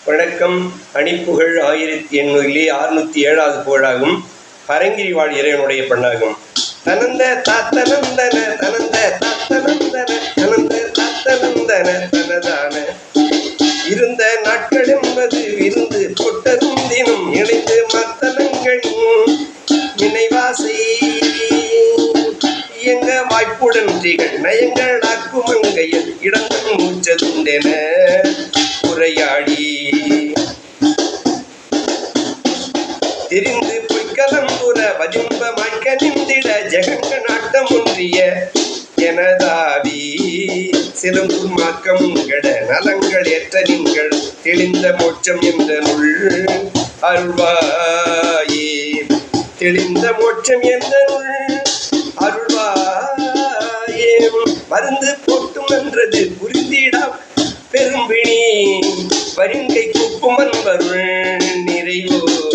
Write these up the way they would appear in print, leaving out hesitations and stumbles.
வணக்கம். அணிப்புகழ் 1807வது புகழாகும். பரங்கிரி வாழ் இறைவனுடைய பண்ணாகும். தனந்த தாத்தனந்தன தனந்த தாத்தனந்தன தனந்த தாத்தனந்தன தனதான இருந்த நாட்கள் என்பது விருந்து கொட்டரும் தினம் இணைந்து மத்தனங்களின் நினைவாசை இயங்க வாய்ப்புடன் திகழ் நயங்கள் ஆக்குமங்கையில் இடங்கள் மூச்சதுண்டென உரையாடி தெரிந்து பொய்கலம்புற வதிம்ப மாய்க்க நின்றிட ஜெகங்க நாட்டம் ஒன்றிய எனதாவி சிலம்பும் மாக்கம் கட நலங்கள் ஏற்ற நீங்கள் தெளிந்த மோட்சம் என்ற நுள் அருள்வாயே தெளிந்த மோட்சம் என்ற நுள் அருள்வாயே மருந்து போட்டும் என்றது புரிந்திடா பெரும்பிணி வருங்கை குப்பும் அன்பருள் நிறைவோனி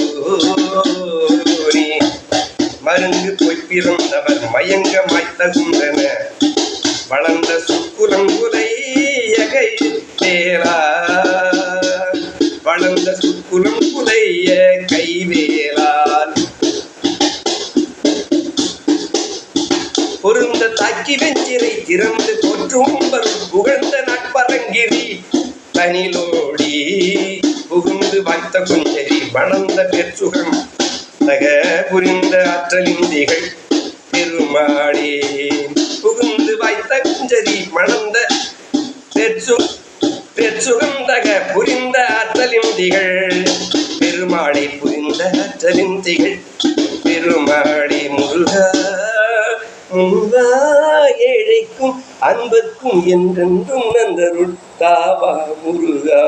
மருந்து பொய்ப்பிறந்தவர் மயங்க மாய்த்தகுந்தன வளர்ந்த சுக்குலங்குலையகை தேரா வளர்ந்த சுக்குலங்குலைய கைவேலால் பொருந்த தாக்கி வெஞ்சிரை திறந்து போற்றும் புகழ்ந்த நட்பரங்கிரி தனிலோடி புகுந்து வாய்த்த குஞ்சரி வளர்ந்த பெற்சுகம் தக புரிந்த ஆற்றலிந்திகள் பெருமாளே புகுந்து வாய்த்த குஞ்சரி மணந்த பெற்சுகம் தக புரிந்த ஆற்றலிந்திகள் பெருமாளை புரிந்த ஆற்றலிந்திகள் பெருமாளே முருகா முருகா ஏழைக்கும் அன்பர்க்கும் என்றென்றும் நன்றருள் தாவா முருகா.